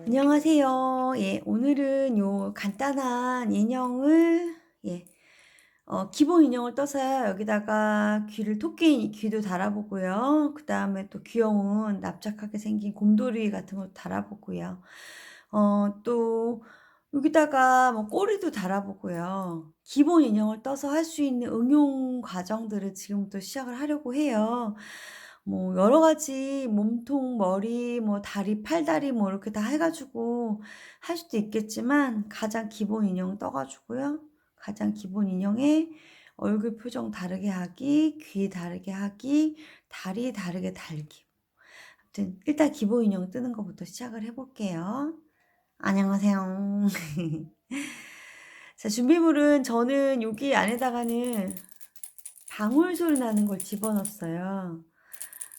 안녕하세요. 예, 오늘은 요 간단한 인형을 기본 인형을 떠서요. 여기다가 귀를 귀도 달아보고요. 그다음에 또 귀여운 납작하게 생긴 곰돌이 같은 것도 달아보고요. 또 여기다가 뭐 꼬리도 달아보고요. 기본 인형을 떠서 할 수 있는 응용 과정들을 지금부터 시작을 하려고 해요. 뭐 여러 가지 몸통, 머리, 뭐 다리, 팔다리 뭐 이렇게 다 해 가지고 할 수도 있겠지만 가장 기본 인형 떠 가지고요. 가장 기본 인형에 얼굴 표정 다르게 하기, 귀 다르게 하기, 다리 다르게 달기. 아무튼 일단 기본 인형 뜨는 것부터 시작을 해 볼게요. 안녕하세요. 자, 준비물은 저는 여기 안에다가는 방울 소리 나는 걸 집어넣었어요.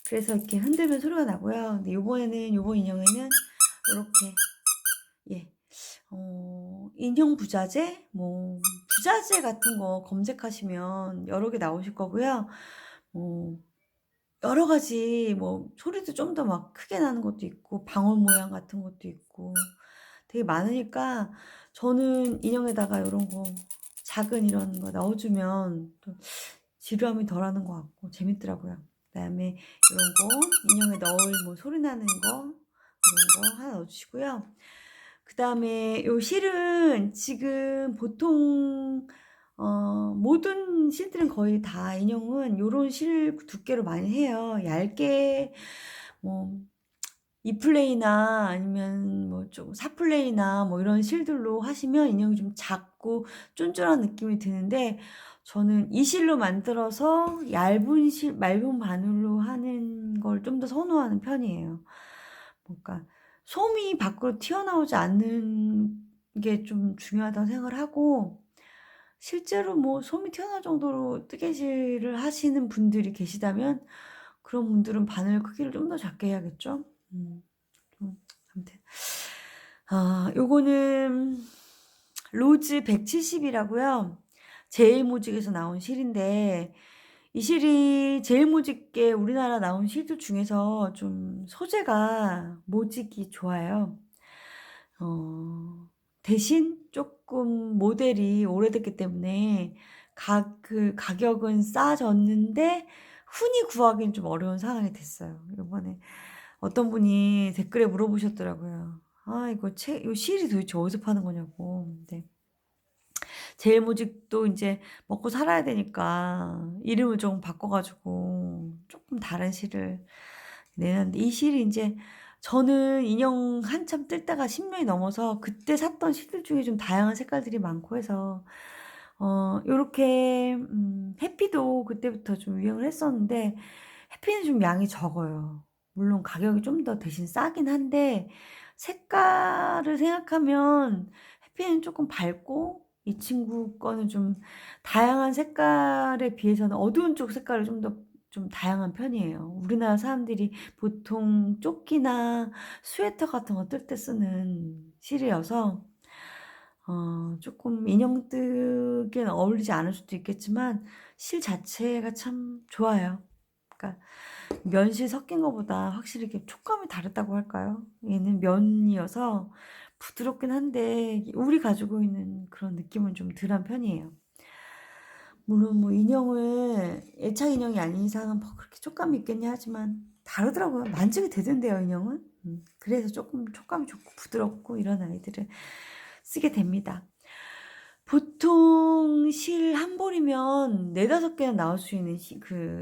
그래서 이렇게 흔들면 소리가 나고요. 근데 요번 인형에는 요렇게 예. 인형 부자재 뭐 부자재 같은 거 검색하시면 여러 개 나오실 거고요. 뭐 여러 가지 뭐 소리도 좀 더 막 크게 나는 것도 있고 방울 모양 같은 것도 있고 되게 많으니까 저는 인형에다가 요런 거 작은 이런 거 넣어 주면 또 지루함이 덜하는 것 같고 재밌더라고요. 그다음에 요런 거 인형에 넣을 뭐 소리 나는 거 요런 거 하나 넣어 주시고요. 그다음에 요 실은 지금 보통 모든 실들은 거의 다 인형은 요런 실 두께로 많이 해요. 얇게 뭐 2 플레이나 아니면 뭐 좀 4 플레이나 뭐 이런 실들로 하시면 인형이 좀 작고 쫀쫀한 느낌이 드는데 저는 이 실로 만들어서 얇은 바늘로 하는 걸 좀 더 선호하는 편이에요. 그러니까 솜이 밖으로 튀어나오지 않는 게 좀 중요하다고 생각을 하고 실제로 뭐 솜이 튀어나올 정도로 뜨개질을 하시는 분들이 계시다면 그런 분들은 바늘 크기를 좀 더 작게 해야겠죠? 좀 아무튼 요거는 로즈 170 이라고요. 제일모직에서 나온 실인데 이 실이 제일모직계 우리나라 나온 실들 중에서 좀 소재가 모직이 좋아요. 대신 쪼끔 모델이 오래됐기 때문에 가격은 싸졌는데 흔히 구하기는 좀 어려운 상황이 됐어요. 요번에 어떤 분이 댓글에 물어보셨더라고요. 아 이거 요 실이 도대체 어디서 파는 거냐고. 근데 제일모직도 인제 먹고 살아야 되니까 이름을 좀 바꿔 가지고 쪼끔 다른 실을 내놨는데 이 실이 인제 저는 인형 한참 뜰 때가 10 년이 넘어서 그때 샀던 실들 중에 좀 다양한 색깔들이 많고 해서 요렇게 해피도 그때부터 좀 유행을 했었는데 해피는 좀 양이 적어요. 물론 가격이 좀 더 대신 싸긴 한데 색깔을 생각하면 해피는 쪼끔 밝고 이 친구 거는 좀 다양한 색깔에 비해서는 어두운 쪽 색깔이 좀 다양한 편이에요. 우리나라 사람들이 보통 조끼나 스웨터 같은 거 뜰 때 쓰는 실이어서 쪼끔 인형 뜨기엔 어울리지 않을 수도 있겠지만 실 자체가 참 좋아요. 그러니까 면실 섞인 거보다 확실히 이렇게 촉감이 다르다고 할까요? 얘는 면이어서 부드럽긴 한데 울이 가지고 있는 그런 느낌은 좀 덜한 편이에요. 물론 뭐 인형을 애착 인형이 아닌 이상은 뭐 그렇게 촉감이 있겠냐 하지만 다르더라고요. 만지게 되던데요, 인형은. 그래서 쪼끔 촉감이 좋고 부드럽고 이런 아이들을 쓰게 됩니다. 보통 실 한 볼이면 4-5 개는 나올 수 있는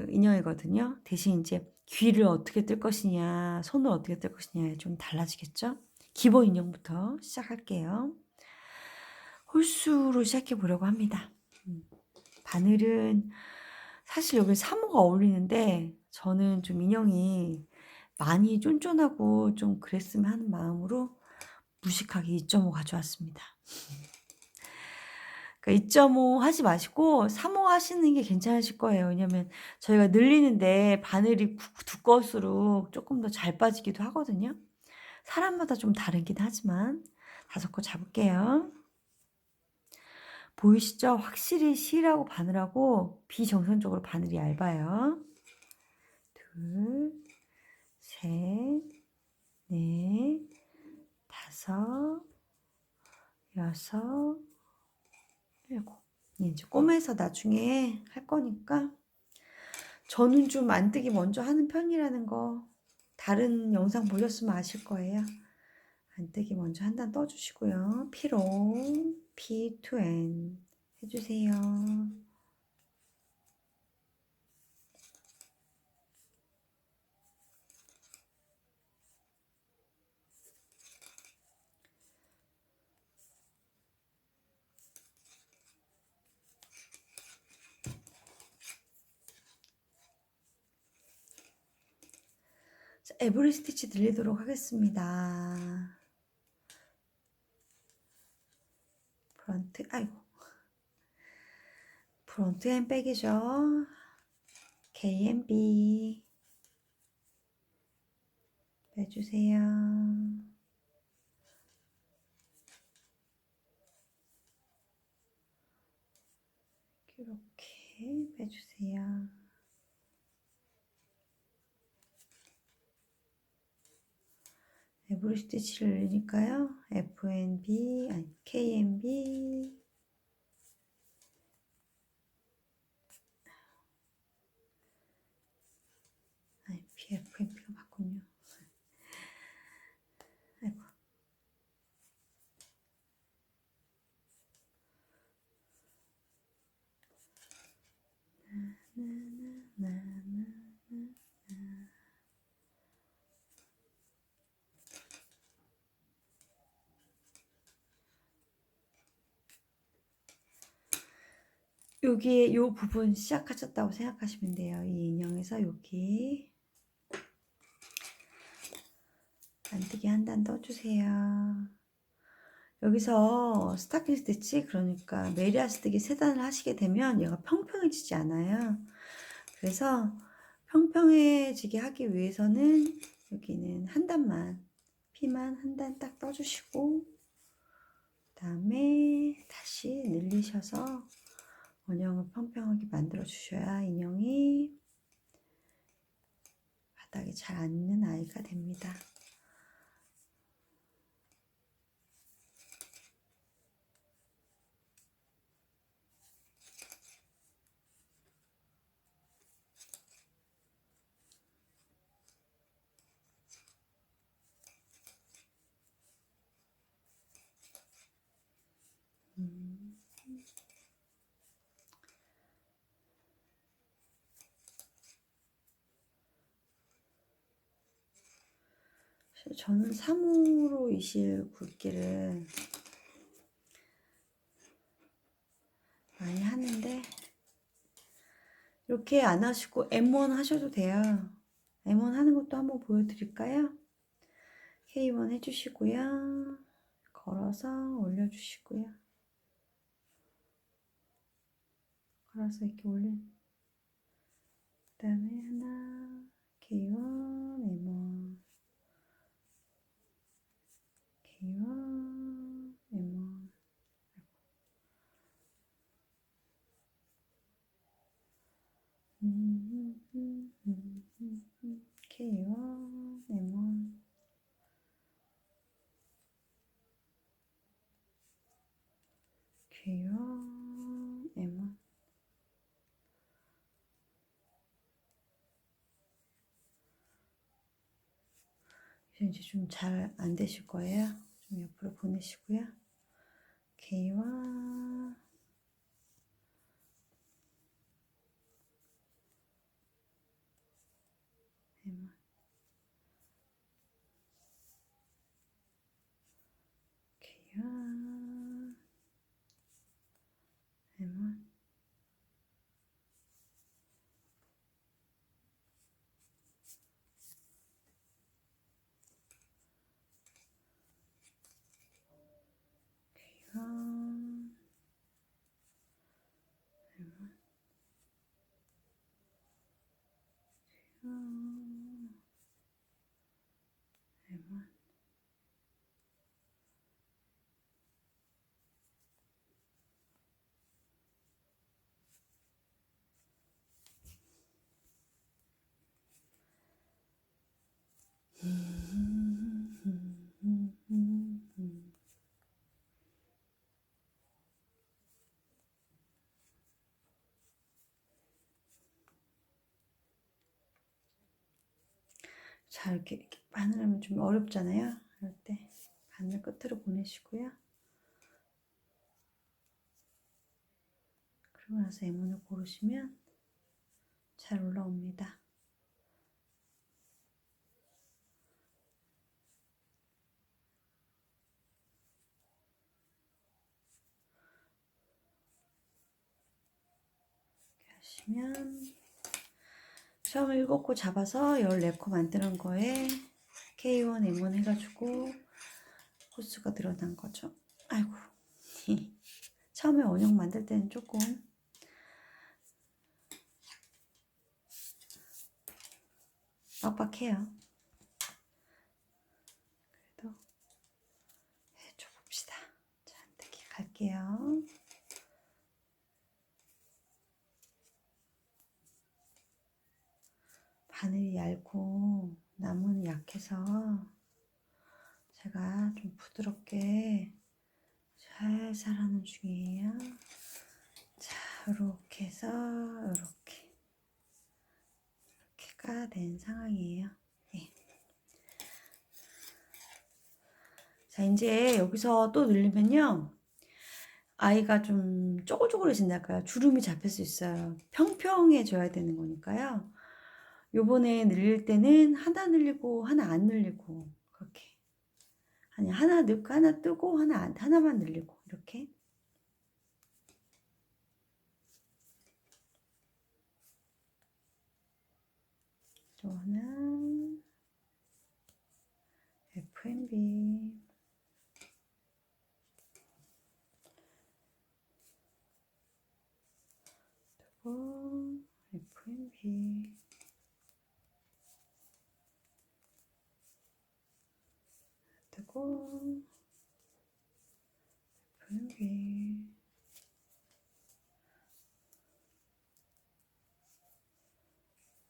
인형이거든요. 대신 인제 귀를 어떻게 뜰 것이냐, 손을 어떻게 뜰 것이냐에 좀 달라지겠죠? 기본 인형부터 시작할게요. 홀수로 시작해 보려고 합니다. 음. 바늘은 사실 여기 사모가 어울리는데 저는 좀 인형이 많이 쫀쫀하고 좀 그랬으면 하는 마음으로 무식하게 2.5 가져왔습니다. 그러니까 2.5 하지 마시고 3.5 하시는 게 괜찮으실 거예요. 왜냐면 저희가 늘리는데 바늘이 두꺼울수록 쪼끔 더 잘 빠지기도 하거든요. 사람마다 좀 다르긴 하지만 5 거 잡을게요. 보이시죠? 확실히 실하고 바늘하고 비정상적으로 바늘이 얇아요. 2, 셋, 넷, 5, 6, 7. 이제 꼬매서 나중에 할 거니까 저는 좀 안뜨기 먼저 하는 편이라는 거 다른 영상 보셨으면 아실 거예요. 안뜨기 먼저 한 단 떠주시고요. P로 P to N 해주세요. 자, 에브리 스티치 들리도록 하겠습니다. 프런트, 아이고. 프론트 앤 백이죠. KNB 빼주세요. 이렇게 빼주세요. 에브리 스티치를 늘리니까요. FNB, 아니 KNB 아니 BFNB가 맞군요. 아이고. 여기에 요 부분 시작하셨다고 생각하시면 돼요. 이 인형에서 여기 안뜨기 한 단 떠주세요. 여기서 스타킹 스티치, 그러니까 메리아스뜨기 3단을 하시게 되면 얘가 평평해지지 않아요. 그래서 평평해지게 하기 위해서는 여기는 한 단만, 피만 한 단 딱 떠주시고 그 다음에 다시 늘리셔서 원형을 평평하게 만들어 주셔야 인형이 바닥에 잘 앉는 아이가 됩니다. 저는 3호로 이실 굵기를 많이 하는데 이렇게 안 하시고 M1 하셔도 돼요. M1 하는 것도 한번 보여드릴까요? K1 해주시고요. 걸어서 올려주시고요. 걸어서 이렇게 올린 그 다음에 하나 K1 M1 K1 M1 K1 M1 K1 M1 이제 좀 잘 안 되실 거예요. 좀 옆으로 보내시고요. K와 M1 K와 M1 K와 M1 K와 M1 자, 이렇게 바늘하면 좀 어렵잖아요. 이럴 때 바늘 끝으로 보내시고요. 그러고 나서 M원을 고르시면 잘 올라옵니다. 이렇게 하시면 처음 7코 잡아서 14코 만드는 거에 K1, M1 해가지고 호수가 늘어난 거죠. 아이고. 처음에 원형 만들 때는 조금 빡빡해요. 그래도 해줘 봅시다. 자, 이렇게 갈게요. 바늘이 얇고 나무는 약해서 제가 좀 부드럽게 살살 하는 중이에요. 자, 이렇게 해서 이렇게가 된 상황이에요. 네. 자, 이제 여기서 또 늘리면요, 아이가 좀 쪼글쪼글해진달까요? 주름이 잡힐 수 있어요. 평평해져야 되는 거니까요. 요번에 늘릴 때는 하나 늘리고 하나 안 늘리고, 그렇게. 아니, 하나 넣고 하나 뜨고 하나만 늘리고, 이렇게. 또 하나, F&B. 뜨고, F&B. 뜨고, F&B.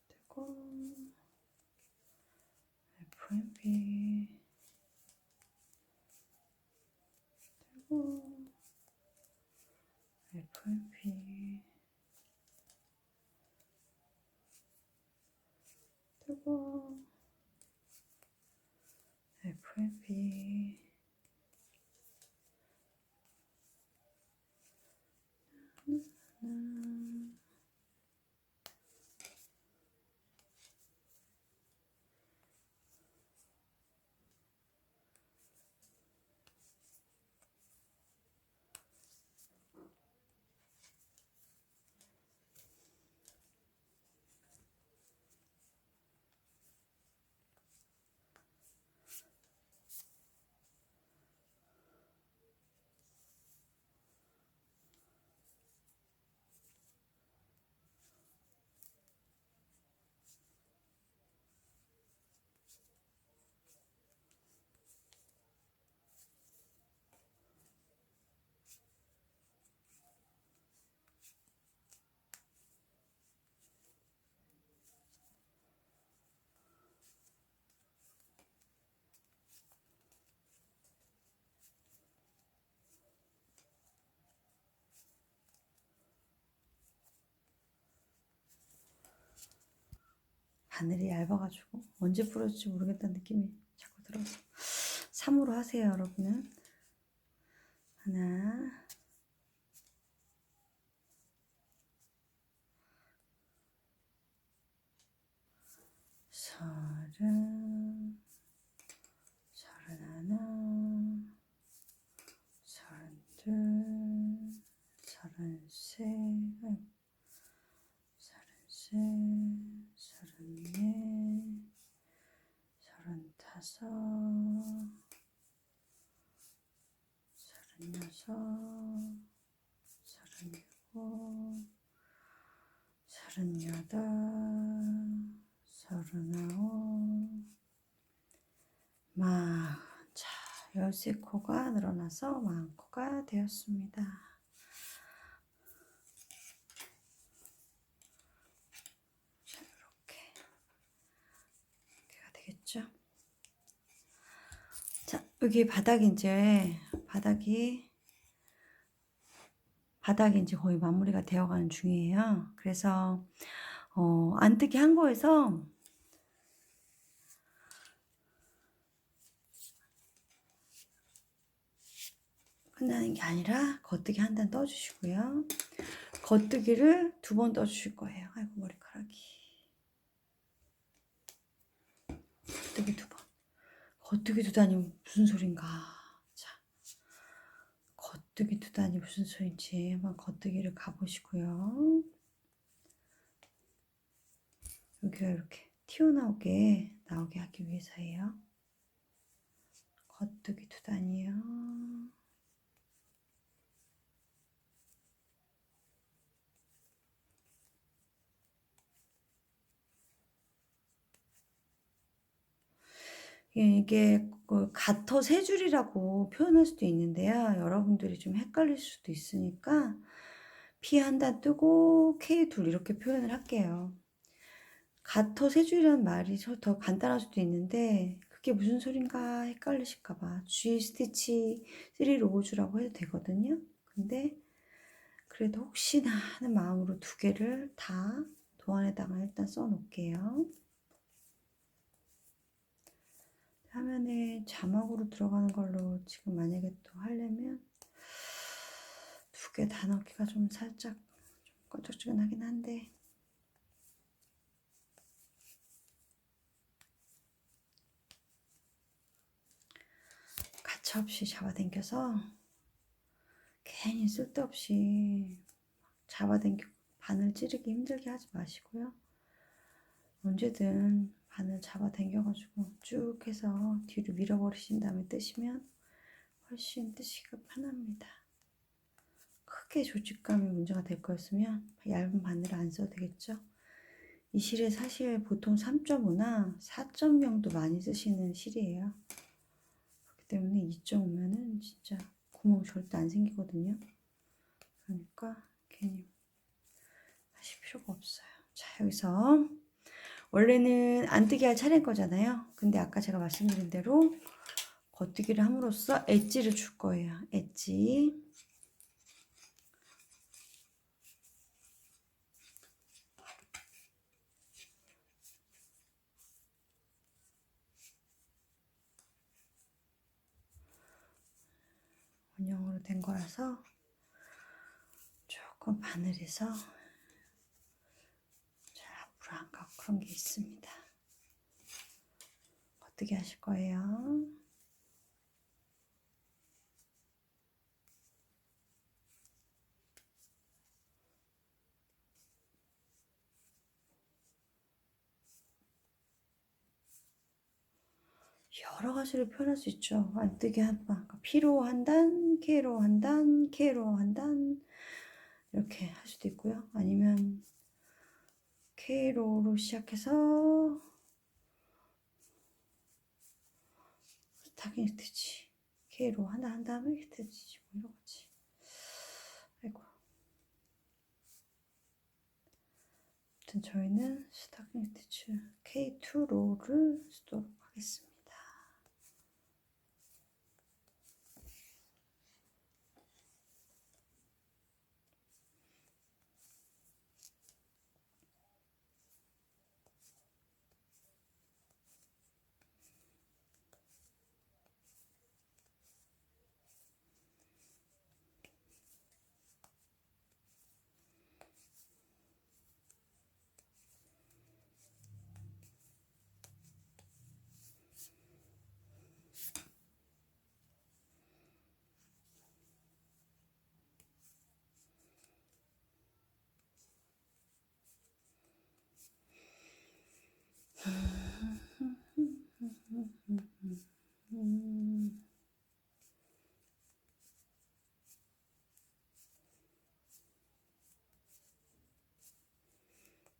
뜨고, F&B. 뜨고, F&B. 뜨고, F&B. 바늘이 얇아가지고 언제 부러질지 모르겠다는 느낌이 자꾸 들어서 3으로 하세요, 여러분은. 하나, 서른, 서른하나, 서른둘, 서른셋, 서른셋, 서른넷, 서른다섯, 서른여섯, 서른일곱, 서른여덟, 서른아홉, 자, 13코가 늘어나서 40코가 되었습니다. 자, 이렇게가 되겠죠? 자, 여기 바닥이 이제 거의 마무리가 되어가는 중이에요. 그래서 안뜨기 한 거에서 끝나는 게 아니라 겉뜨기 한 단 떠주시고요. 겉뜨기를 2번 떠주실 거예요. 아이고 머리카락이. 겉뜨기 2번. 겉뜨기 2단이 무슨 소린가. 자, 겉뜨기 2단이 무슨 소린지 한번 겉뜨기를 가보시고요. 여기가 이렇게 튀어나오게 하기 위해서예요. 겉뜨기 2단이요. 이게 그 가터 3줄이라고 표현할 수도 있는데요. 여러분들이 좀 헷갈릴 수도 있으니까 P 한 단 뜨고 K 둘 이렇게 표현을 할게요. 가터 3줄이라는 말이 더 간단할 수도 있는데 그게 무슨 소린가 헷갈리실까 봐 G 스티치 3 로우즈라고 해도 되거든요. 근데 그래도 혹시나 하는 마음으로 2개를 다 도안에다가 일단 써 놓을게요. 화면에 자막으로 들어가는 걸로 지금 만약에 또 하려면 2개 다 넣기가 좀 살짝 좀 끈적지근하긴 한데 가차없이 잡아당겨서 괜히 쓸데없이 잡아당기고 바늘 찌르기 힘들게 하지 마시고요. 언제든 바늘 잡아당겨가지고 쭉 해서 뒤로 밀어버리신 다음에 뜨시면 훨씬 뜨시기가 편합니다. 크게 조직감이 문제가 될 거였으면 얇은 바늘을 안 써도 되겠죠. 이 실에 사실 보통 3.5나 4.0도 많이 쓰시는 실이에요. 그렇기 때문에 2.5면은 진짜 구멍 절대 안 생기거든요. 그러니까 괜히 하실 필요가 없어요. 자, 여기서 원래는 안 뜨게 할 차례인 거잖아요. 근데 아까 제가 말씀드린 대로 겉뜨기를 함으로써 엣지를 줄 거예요. 엣지. 원형으로 된 거라서 조금 바늘에서 잘 앞으로 안 가고 그런 게 있습니다. 겉뜨기 하실 거예요. 여러 가지로 표현할 수 있죠. 안 뜨게 한 번, P로 한 단, K로 한 단, K로 한 단, 이렇게 할 수도 있고요. 아니면 K로로 시작해서 스타킹 스티치, K로 하나 한 다음에 스티치 뭐 이런 거지. 아이고. 아무튼 저희는 스타킹 스티치 K2로를 쓰도록 하겠습니다.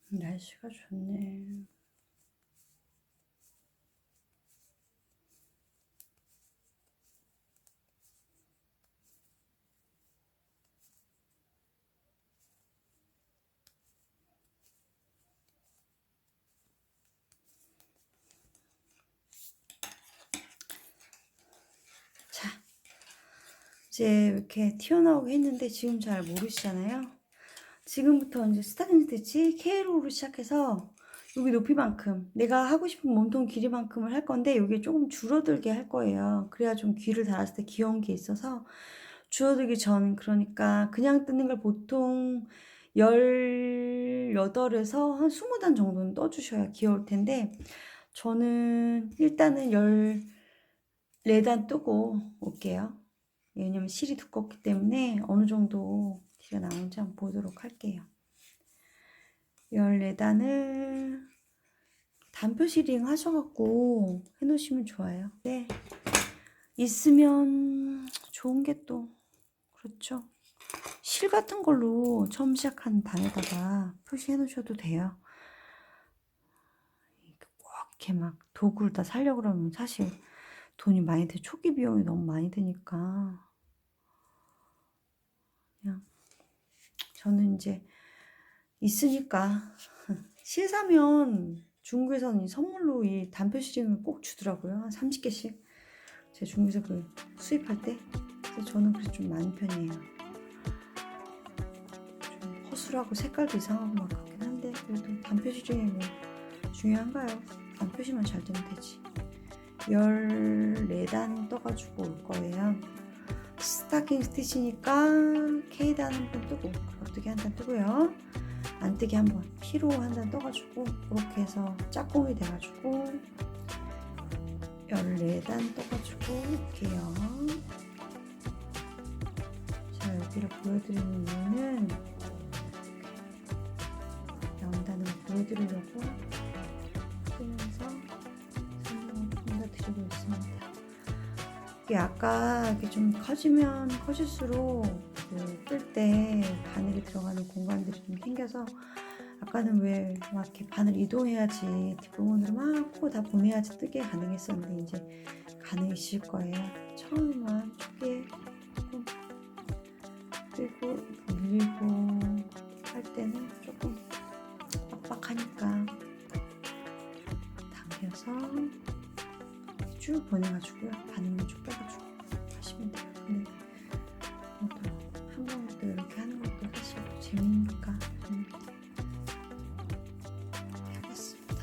날씨가 좋네. 자, 이제 이렇게 튀어나오게 했는데 지금 잘 모르시잖아요. 지금부터 이제 스타킹 스티치 K로로 시작해서 여기 높이만큼 내가 하고 싶은 몸통 길이만큼을 할 건데 여기 조금 줄어들게 할 거예요. 그래야 좀 귀를 달았을 때 귀여운 게 있어서 줄어들기 전, 그러니까 그냥 뜨는 걸 보통 18에서 한 20단 정도는 떠 주셔야 귀여울 텐데, 저는 일단은 14단 뜨고 올게요. 왜냐면 실이 두껍기 때문에 어느 정도 티가 나오는지 한번 보도록 할게요. 14단을 단표 시링 하셔 갖고 해 놓으시면 좋아요. 네. 있으면 좋은 게 또 그렇죠. 실 같은 걸로 처음 시작하는 단에다가 표시해 놓으셔도 돼요. 꼭 이렇게 막 도구를 다 사려고 그러면 사실 돈이 많이 돼, 초기 비용이 너무 많이 드니까. 그냥 저는 이제 있으니까 실 사면 중국에서는 이 선물로 이 단표 시링을 꼭 주더라고요. 한 30개씩. 제가 중국에서 그 수입할 때. 그래서 저는 그래서 좀 많은 편이에요. 좀 허술하고 색깔도 이상하고 막 그렇긴 한데, 그래도 단표 시링이 뭐 중요한가요? 단표시만 잘 되면 되지. 14단 떠가지고 올 거예요. 스타킹 스티치니까 K단 한 번 뜨고, 겉뜨기 한 단 뜨고요. 안뜨기 한 번, P로 한 단 떠가지고, 그렇게 해서 짝꿍이 돼가지고 14단 떠가지고 올게요. 자, 여기를 보여드리는 이유는 나온다는 걸 보여드리려고 뜨면서 설명을 좀 더 드리고 있습니다. 이게 아까 이렇게 좀 커지면 커질수록 뜰 때 바늘이 들어가는 공간들이 좀 생겨서, 아까는 왜 막 이렇게 바늘 이동해야지 뒷부분으로 막 코 다 보내야지 뜨게 가능했었는데 이제 가능해지실 거예요. 처음에만 초기에 조금 뜨고 밀리고 할 때는 조금 빡빡하니까 당겨서 쭉 보내가지고요. 바늘만 쭉 빼가지고 하시면 돼요. 근데 한 번부터 이렇게 하는 것도 사실 재미니까 해봤습니다.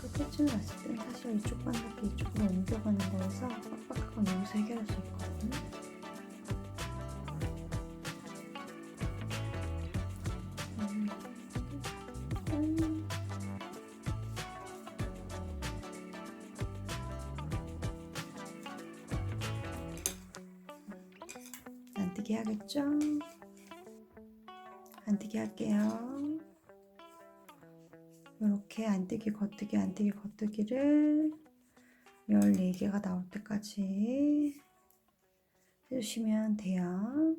끝을 났을 때는 사실 이쪽 바늘기 이쪽으로 옮겨가는 거여서 빡빡한 건 여기서 해결할 수 있거든요. 안뜨기 하겠죠? 안뜨기 할게요. 이렇게 안뜨기 겉뜨기 안뜨기 겉뜨기를 14개가 나올 때까지 해주시면 돼요.